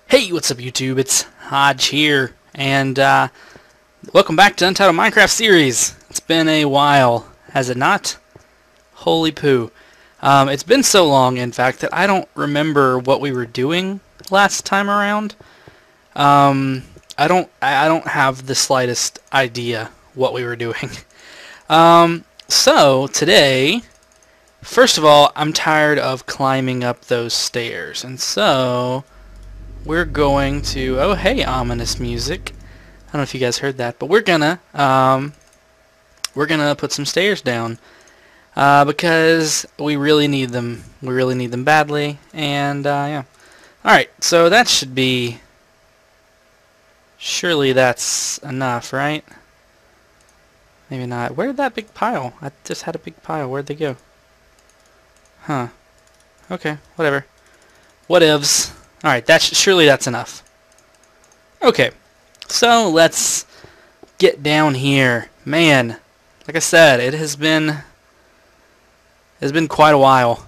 Hey, what's up YouTube? It's Hodge here, and welcome back to Untitled Minecraft series. It's been a while, has it not? Holy poo. It's been so long, in fact, that I don't remember what we were doing last time around. I don't have the slightest idea what we were doing. So today, first of all, I'm tired of climbing up those stairs, and so we're going to, oh hey, ominous music. I don't know if you guys heard that, but we're gonna put some stairs down because we really need them. We really need them badly, and yeah. All right, so that should be. Surely that's enough, right? Maybe not. Where did that big pile? I just had a big pile. Where'd they go? Huh. Okay, whatever. Whatevs. Alright, surely that's enough. Okay, so let's get down here. Man, like I said, it has been quite a while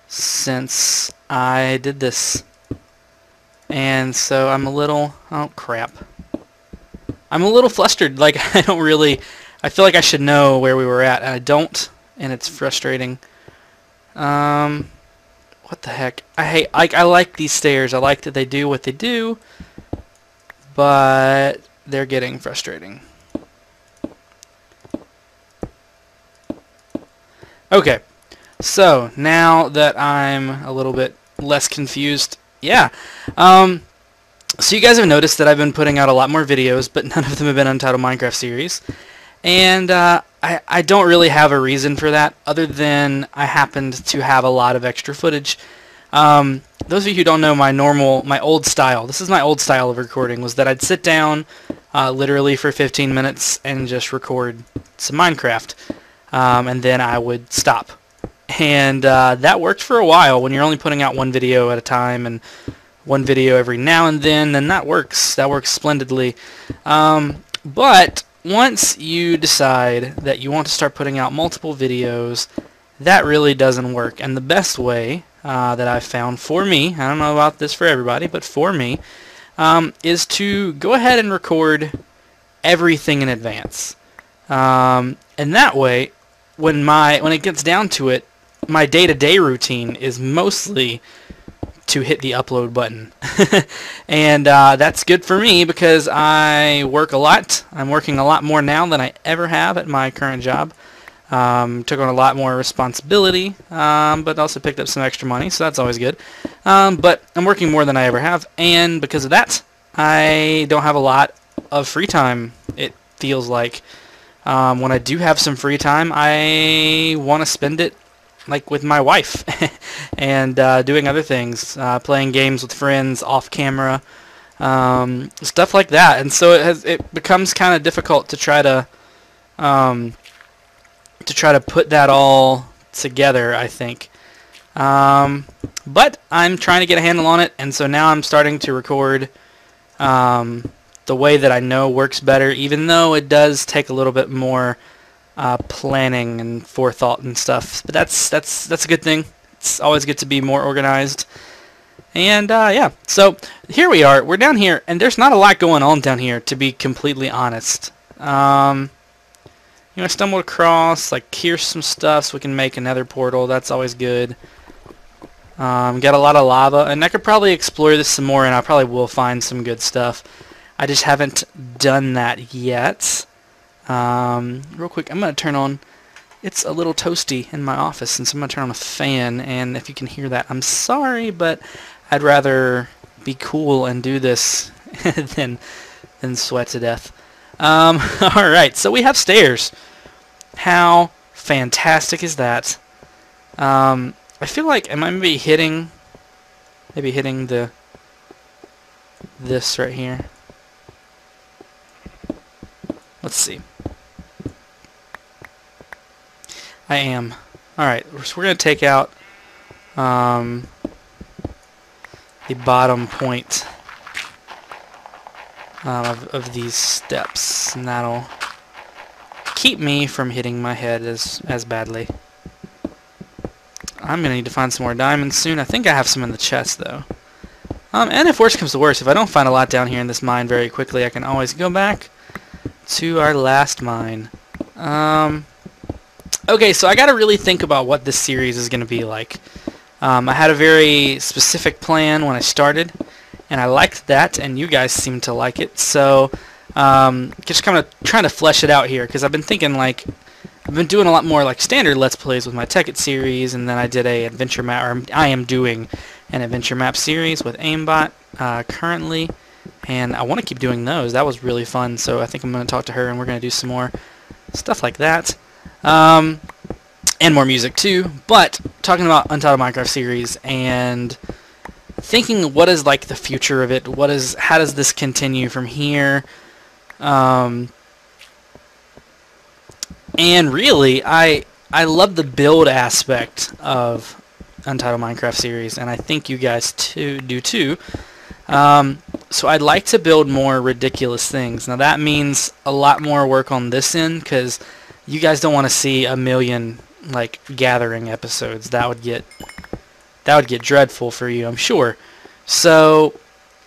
since I did this. And so I'm a little, oh crap. I'm a little flustered. Like I feel like I should know where we were at, and I don't, and it's frustrating. What the heck? I like these stairs. I like that they do what they do, but they're getting frustrating. Okay, so now that I'm a little bit less confused, yeah. So you guys have noticed that I've been putting out a lot more videos, but none of them have been Untitled Minecraft series. And I don't really have a reason for that, other than I happened to have a lot of extra footage. Those of you who don't know my old style, this is my old style of recording, was that I'd sit down literally for 15 minutes and just record some Minecraft. And then I would stop. And that worked for a while. When you're only putting out one video at a time and one video every now and then that works. That works splendidly. But once you decide that you want to start putting out multiple videos, that really doesn't work. And the best way that I've found for me, I don't know about this for everybody, but for me, is to go ahead and record everything in advance. And that way, when it gets down to it, my day-to-day routine is mostly to hit the upload button. And that's good for me because I work a lot. I'm working a lot more now than I ever have at my current job. Took on a lot more responsibility, but also picked up some extra money, so that's always good. But I'm working more than I ever have, and because of that, I don't have a lot of free time, it feels like. When I do have some free time, I want to spend it like with my wife and doing other things, playing games with friends off camera, stuff like that. And so it becomes kind of difficult to try to put that all together, I think. But I'm trying to get a handle on it, and so now I'm starting to record the way that I know works better, even though it does take a little bit more planning and forethought and stuff. But that's a good thing. It's always good to be more organized. And yeah, so here we are. We're down here, and there's not a lot going on down here, to be completely honest. I stumbled across, like, here's some stuff so we can make another portal. That's always good. Got a lot of lava, and I could probably explore this some more, and I probably will find some good stuff. I just haven't done that yet. Real quick, I'm going to turn on, it's a little toasty in my office, and so I'm going to turn on a fan, and if you can hear that, I'm sorry, but I'd rather be cool and do this than sweat to death. Alright, so we have stairs. How fantastic is that? I feel like, am I maybe hitting this right here? Let's see. I am. Alright, so we're going to take out the bottom point of these steps, and that'll keep me from hitting my head as badly. I'm going to need to find some more diamonds soon. I think I have some in the chest, though. And if worse comes to worse, if I don't find a lot down here in this mine very quickly, I can always go back to our last mine. Okay, so I got to really think about what this series is going to be like. I had a very specific plan when I started, and I liked that, and you guys seem to like it. So just kind of trying to flesh it out here, because I've been thinking, like, I've been doing a lot more like standard Let's Plays with my Tekkit series, and then I did a adventure map, or I am doing an adventure map series with Aimbot currently, and I want to keep doing those. That was really fun, so I think I'm going to talk to her, and we're going to do some more stuff like that, and more music too. But talking about Untitled Minecraft series and thinking, what is like the future of it? How does this continue from here? And really, I love the build aspect of Untitled Minecraft series, and I think you guys do too. So I'd like to build more ridiculous things. Now that means a lot more work on this end, because you guys don't want to see a million like gathering episodes. That would get dreadful for you, I'm sure. So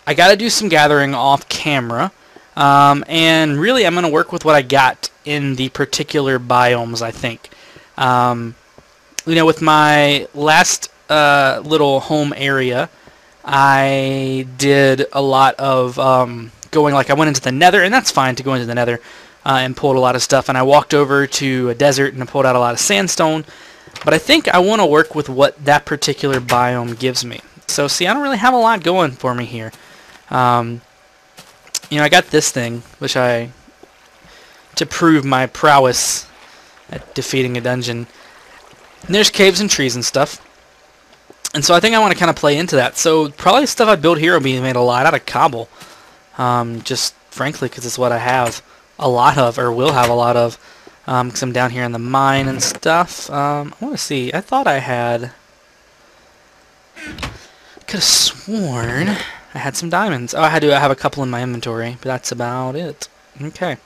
I got to do some gathering off camera. And really, I'm going to work with what I got in the particular biomes, I think. You know, with my last little home area, I did a lot of going, like, I went into the nether, and that's fine to go into the nether, and pulled a lot of stuff, and I walked over to a desert and I pulled out a lot of sandstone. But I think I want to work with what that particular biome gives me. So, see, I don't really have a lot going for me here. You know, I got this thing, to prove my prowess at defeating a dungeon. And there's caves and trees and stuff. And so I think I want to kind of play into that. So probably the stuff I build here will be made a lot out of cobble. Just frankly, because it's what I have a lot of, or will have a lot of. Because I'm down here in the mine and stuff. I want to see. I thought I had... could have sworn I had some diamonds. Oh, I have a couple in my inventory, but that's about it. Okay.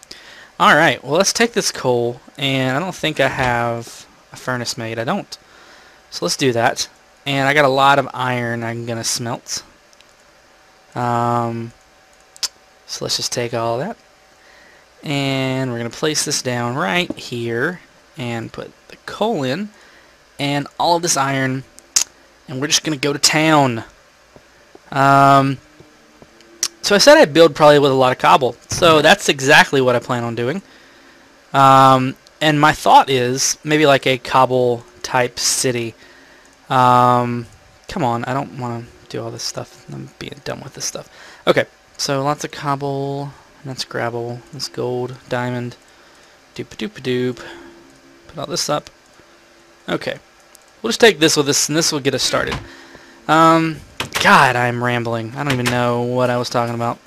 Alright, well, let's take this coal, and I don't think I have a furnace made. I don't. So let's do that. And I got a lot of iron I'm going to smelt. So let's just take all that. And we're going to place this down right here, and put the coal in, and all of this iron, and we're just going to go to town. So I said I'd build probably with a lot of cobble. So that's exactly what I plan on doing. And my thought is maybe like a cobble type city. Come on, I don't want to do all this stuff. I'm being done with this stuff. Okay, so lots of cobble. That's gravel. That's gold, diamond. Doop-a-doop-a-doop. Put all this up. Okay. We'll just take this with us, and this will get us started. God, I'm rambling. I don't even know what I was talking about.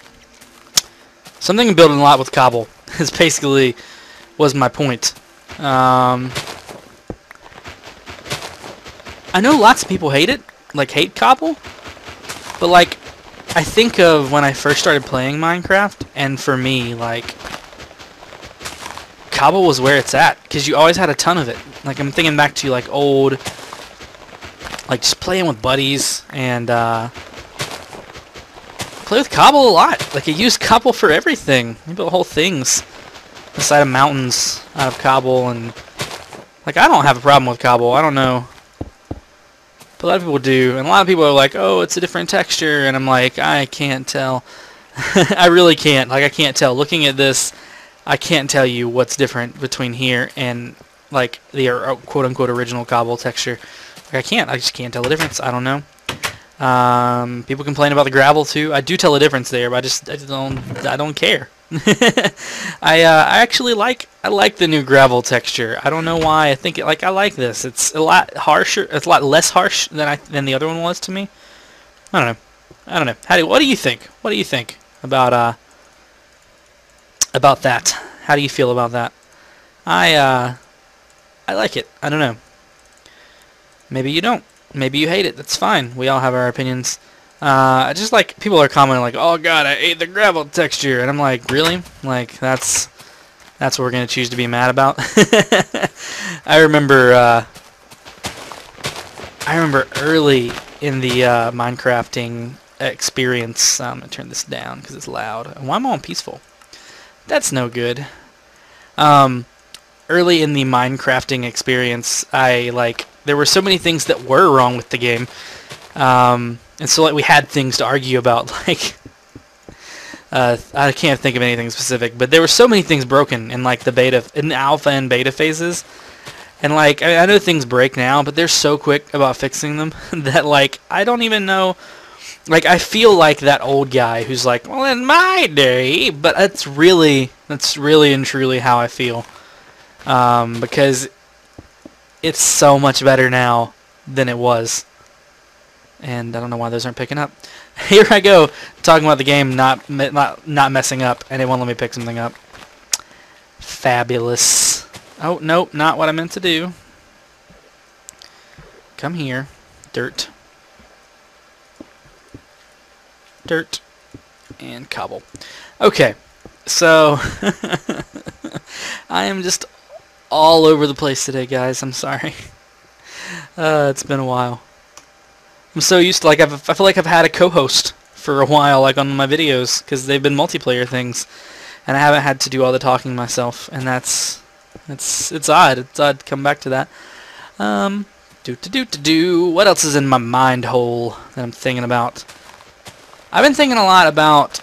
Something building a lot with cobble is basically was my point. I know lots of people hate it, like hate cobble, but like I think of when I first started playing Minecraft, and for me, like, cobble was where it's at, because you always had a ton of it. Like, I'm thinking back to like old, like just playing with buddies, and play with cobble a lot. Like, you use cobble for everything. You built whole things the side of mountains out of cobble, and like, I don't have a problem with cobble. I don't know, but a lot of people do, and a lot of people are like, oh, it's a different texture, and I'm like, I can't tell. I really can't. Like, I can't tell. Looking at this, I can't tell you what's different between here and like the quote-unquote original cobble texture. Like, I just can't tell the difference. I don't know. People complain about the gravel too. I do tell the difference there, but I don't care. I actually like the new gravel texture. I don't know why. I think I like this. It's a lot harsher. It's a lot less harsh than the other one was to me. I don't know. What do you think? What do you think about that? How do you feel about that? I like it. I don't know. Maybe you don't. Maybe you hate it. That's fine. We all have our opinions. Just like people are commenting like, "Oh God, I hate the gravel texture," and I'm like, really? Like that's what we're gonna choose to be mad about? I remember I remember early in the Minecrafting experience. I'm gonna turn this down because it's loud. Why am I on peaceful? That's no good. Um, Early in the Minecrafting experience, there were so many things that were wrong with the game, and so like we had things to argue about. Like I can't think of anything specific, but there were so many things broken in like in the alpha and beta phases. And like I know things break now, but they're so quick about fixing them that like I don't even know. Like I feel like that old guy who's like, well, in my day, but that's really and truly how I feel, because it's so much better now than it was. And I don't know why those aren't picking up. Here I go talking about the game not messing up, and it won't let me pick something up. Fabulous. Oh, nope, not what I meant to do. Come here. Dirt. Dirt. And cobble. Okay, so I am just all over the place today, guys. I'm sorry. It's been a while. I'm so used to, like, I feel like I've had a co-host for a while, like, on my videos, because they've been multiplayer things, and I haven't had to do all the talking myself, and it's odd. It's odd to come back to that. What else is in my mind hole that I'm thinking about? I've been thinking a lot about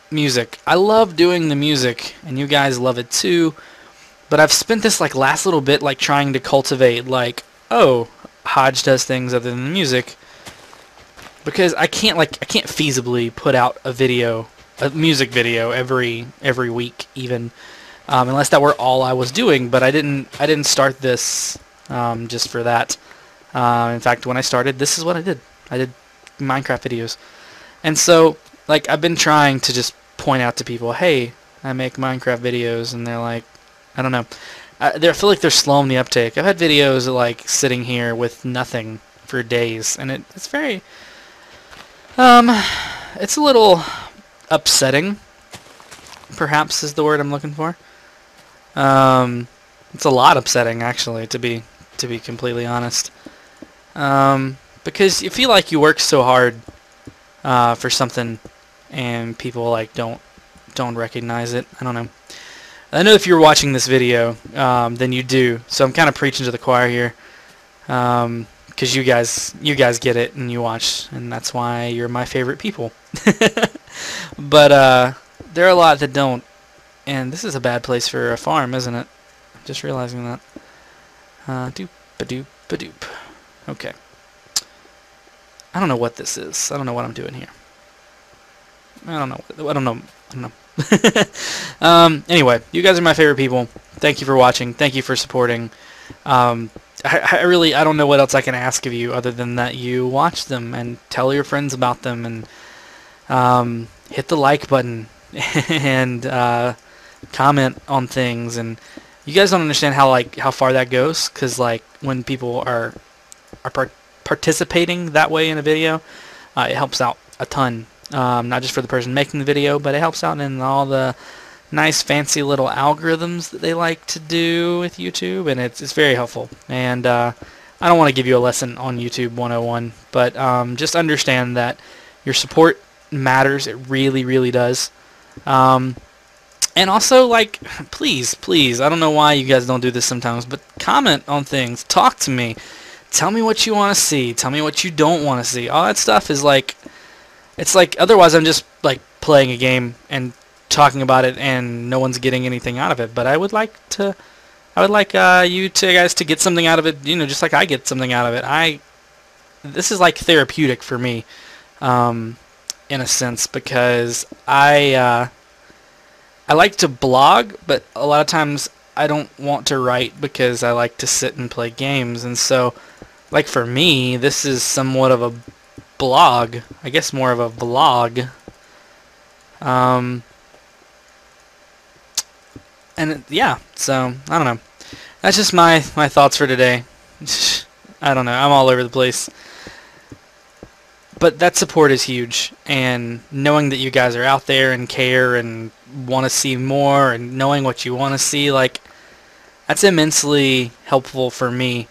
music. I love doing the music, and you guys love it too, but I've spent this, like, last little bit, like, trying to cultivate, like, oh, Hodge does things other than the music. Because I can't feasibly put out a music video every week even, unless that were all I was doing. But I didn't start this just for that. In fact, when I started, this is what I did. I did Minecraft videos, and so like I've been trying to just point out to people, hey, I make Minecraft videos, and they're like, I don't know, I feel like they're slow on the uptake. I've had videos like sitting here with nothing for days, and it's very it's a little upsetting, perhaps is the word I'm looking for. It's a lot upsetting, actually, to be completely honest. Because you feel like you work so hard for something, and people like don't recognize it. I don't know. I know if you're watching this video, then you do. So I'm kind of preaching to the choir here. Because you guys get it and you watch, and that's why you're my favorite people. But there are a lot that don't, and this is a bad place for a farm, isn't it? Just realizing that. Doop-a-doop-a-doop. Okay. I don't know what this is. I don't know what I'm doing here. I don't know. Anyway, you guys are my favorite people. Thank you for watching. Thank you for supporting. I don't know what else I can ask of you other than that you watch them and tell your friends about them, and hit the like button and comment on things. And you guys don't understand how far that goes, because like when people are participating that way in a video, it helps out a ton. Not just for the person making the video, but it helps out in all the nice fancy little algorithms that they like to do with YouTube, and it's very helpful. And I don't want to give you a lesson on YouTube 101, but just understand that your support matters. It really does. And also, like, please, I don't know why you guys don't do this sometimes, but comment on things. Talk to me. Tell me what you want to see. Tell me what you don't want to see. All that stuff is like, it's like, otherwise I'm just like playing a game and talking about it, and no one's getting anything out of it. But I would like you guys to get something out of it, you know, just like I get something out of it. This is like therapeutic for me, in a sense, because I like to blog, but a lot of times I don't want to write because I like to sit and play games. And so, like, for me, this is somewhat of a blog, I guess more of a vlog. And yeah, so I don't know. That's just my thoughts for today. I don't know. I'm all over the place. But that support is huge, and knowing that you guys are out there and care and want to see more, and knowing what you want to see, like, that's immensely helpful for me.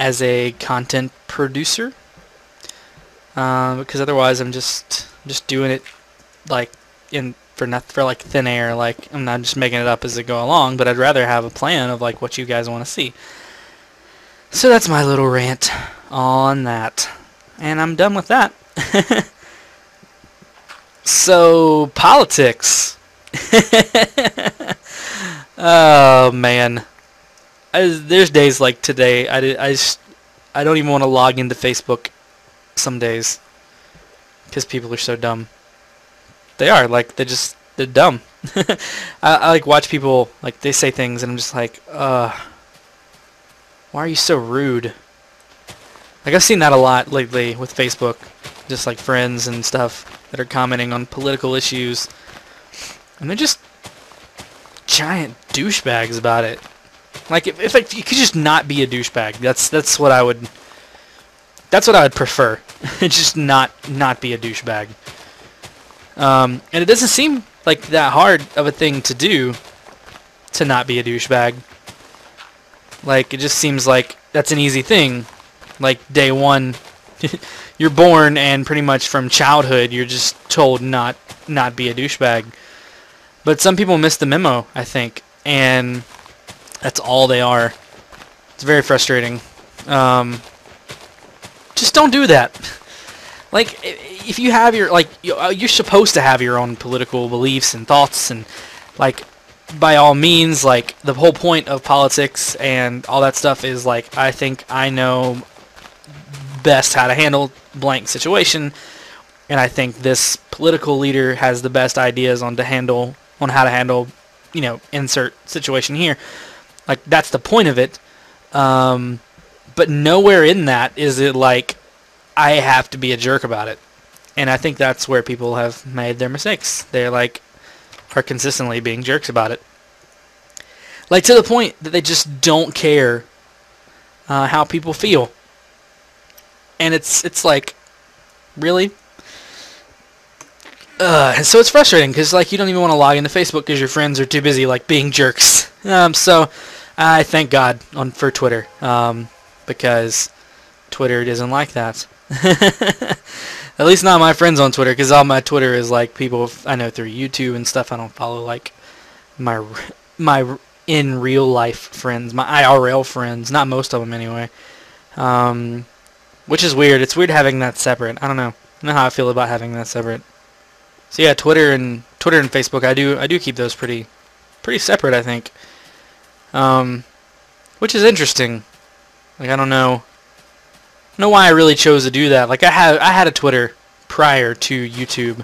as a content producer, because otherwise I'm just doing it like for like thin air. Like, I'm not just making it up as I go along, but I'd rather have a plan of like what you guys want to see. So that's my little rant on that, and I'm done with that. So, politics. Oh man, there's days like today I don't even want to log into Facebook some days because people are so dumb. They are, like, they're dumb. I like watch people, like, they say things and I'm just like, why are you so rude? Like, I've seen that a lot lately with Facebook, just like friends and stuff that are commenting on political issues, and they're just giant douchebags about it. Like, if you could just not be a douchebag, that's what I would prefer. Just not be a douchebag. And it doesn't seem like that hard of a thing to do, to not be a douchebag. Like, it just seems like that's an easy thing. Like, day one, you're born, and pretty much from childhood you're just told not be a douchebag. But some people miss the memo, I think, and that's all they are. It's very frustrating. Just don't do that. Like, if you have your, like, you're supposed to have your own political beliefs and thoughts, and, like, by all means, like, the whole point of politics and all that stuff is, like, I think I know best how to handle blank situation, and I think this political leader has the best ideas on how to handle, you know, insert situation here. Like, that's the point of it. But nowhere in that is it like I have to be a jerk about it. And I think that's where people have made their mistakes. They're like, are consistently being jerks about it. Like, to the point that they just don't care how people feel. And it's like, really? So it's frustrating because, like, you don't even want to log into Facebook because your friends are too busy, like, being jerks. So I thank God for Twitter, because Twitter doesn't like that. At least not my friends on Twitter, because all my Twitter is like people I know through YouTube and stuff. I don't follow like my in real life friends, my IRL friends. Not most of them anyway. Which is weird. It's weird having that separate. I don't know. I don't know how I feel about having that separate. So yeah, Twitter and Facebook, I do keep those pretty separate, I think. Which is interesting. Like, I don't know why I really chose to do that. Like, I had a Twitter prior to YouTube.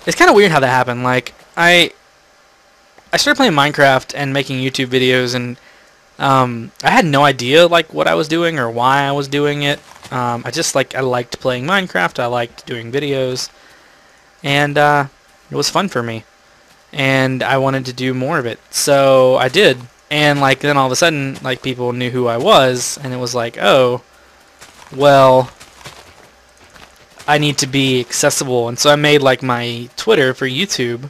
It's kind of weird how that happened. Like, I started playing Minecraft and making YouTube videos, and I had no idea like what I was doing or why I was doing it. I liked playing Minecraft. I liked doing videos, and it was fun for me, and I wanted to do more of it. So I did, and like then all of a sudden, like, people knew who I was, and it was like, oh, well, I need to be accessible, and so I made like my Twitter for YouTube.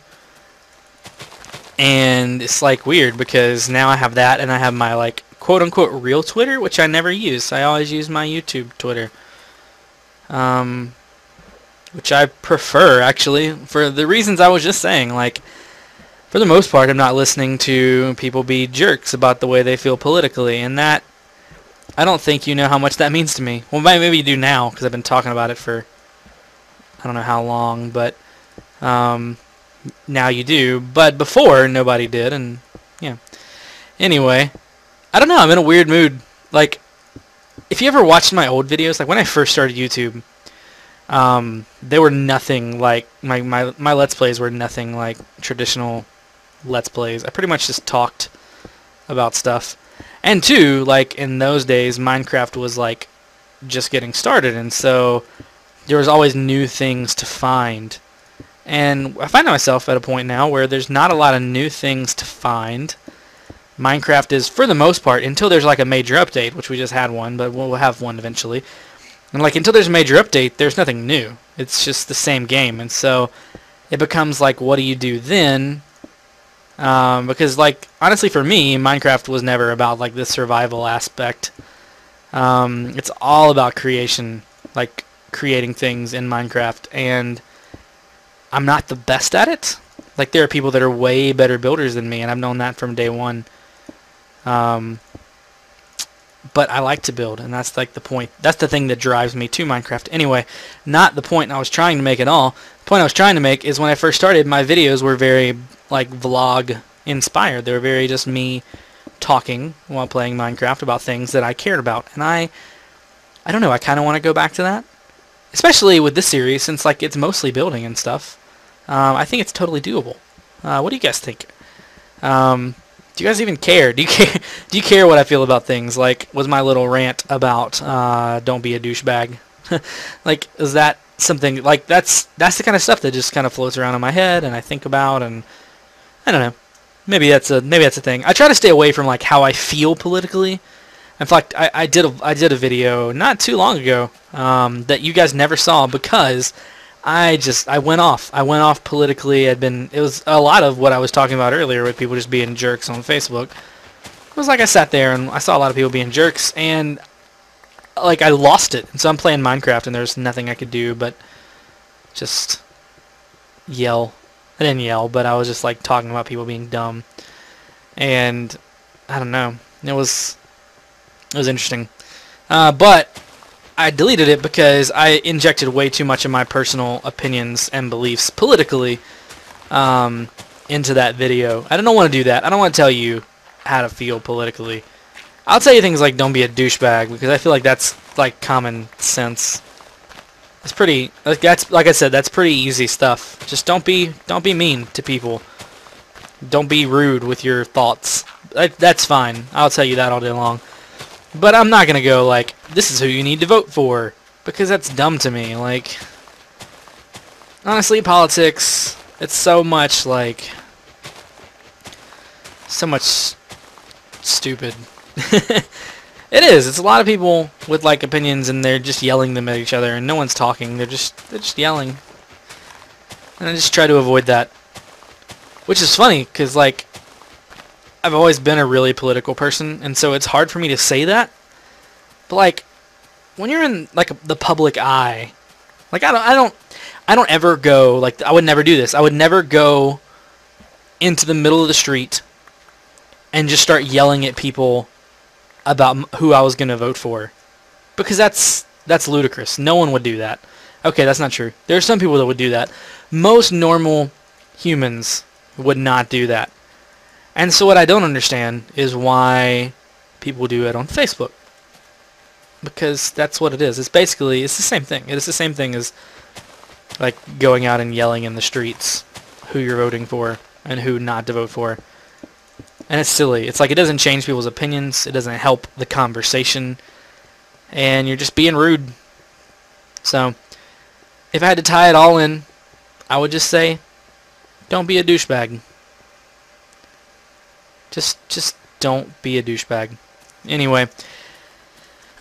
And it's like weird because now I have that, and I have my like quote-unquote real Twitter, which I never use. I always use my YouTube Twitter, which I prefer, actually, for the reasons I was just saying. Like, for the most part, I'm not listening to people be jerks about the way they feel politically, and that, I don't think you know how much that means to me. Well, maybe you do now, because I've been talking about it for I don't know how long, but now you do. But before, nobody did, and yeah. Anyway, I don't know, I'm in a weird mood. Like, if you ever watched my old videos, like when I first started YouTube, they were nothing like, my Let's Plays were nothing like traditional Let's Plays. I pretty much just talked about stuff. And two, like, in those days, Minecraft was like just getting started, and so there was always new things to find. And I find myself at a point now where there's not a lot of new things to find. Minecraft is, for the most part, until there's like a major update, which we just had one, but we'll have one eventually. And like, until there's a major update, there's nothing new. It's just the same game. And so it becomes like, what do you do then? Because, like, honestly for me, Minecraft was never about like the survival aspect. It's all about creation, like creating things in Minecraft, and I'm not the best at it. Like, there are people that are way better builders than me, and I've known that from day one. But I like to build, and that's like the point. That's the thing that drives me to Minecraft. Anyway, not the point I was trying to make at all. The point I was trying to make is when I first started, my videos were very like vlog inspired. They were very just me talking while playing Minecraft about things that I cared about, and I don't know. I kind of want to go back to that, especially with this series, since like it's mostly building and stuff. I think it's totally doable. What do you guys think? Do you guys even care? Do you care? Do you care what I feel about things? Like, was my little rant about don't be a douchebag? Like, is that something like that's the kind of stuff that just kind of floats around in my head and I think about, and I don't know. Maybe that's a thing. I try to stay away from like how I feel politically. In fact, I did a video not too long ago that you guys never saw because I went off politically. It was a lot of what I was talking about earlier with people just being jerks on Facebook. It was like I sat there and I saw a lot of people being jerks, and like I lost it. And so I'm playing Minecraft and there's nothing I could do but just yell. I didn't yell, but I was just like talking about people being dumb. And I don't know. It was interesting. But I deleted it because I injected way too much of my personal opinions and beliefs politically into that video. I don't want to do that. I don't want to tell you how to feel politically. I'll tell you things like don't be a douchebag because I feel like that's like common sense. It's pretty like I said, that's pretty easy stuff. Just don't be mean to people. Don't be rude with your thoughts. That's fine. I'll tell you that all day long. But I'm not gonna go like, this is who you need to vote for, because that's dumb to me. Like, honestly, politics, it's so much like, so much stupid. It is. It's a lot of people with like opinions, and they're just yelling them at each other, and no one's talking. They're just yelling, and I just try to avoid that. Which is funny, cause like, I've always been a really political person, and so it's hard for me to say that. But like, when you're in like the public eye, like I don't ever go like, I would never do this. I would never go into the middle of the street and just start yelling at people about who I was gonna vote for, because that's ludicrous. No one would do that. Okay, that's not true. There are some people that would do that. Most normal humans would not do that. And so what I don't understand is why people do it on Facebook. Because that's what it is. It's basically, it's the same thing. It is the same thing as like going out and yelling in the streets who you're voting for and who not to vote for. And it's silly. It's like it doesn't change people's opinions. It doesn't help the conversation. And you're just being rude. So, if I had to tie it all in, I would just say, don't be a douchebag. Just don't be a douchebag. Anyway.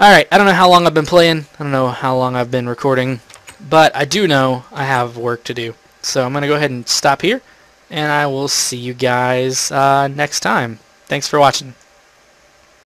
Alright, I don't know how long I've been playing. I don't know how long I've been recording. But I do know I have work to do. So I'm going to go ahead and stop here. And I will see you guys next time. Thanks for watching.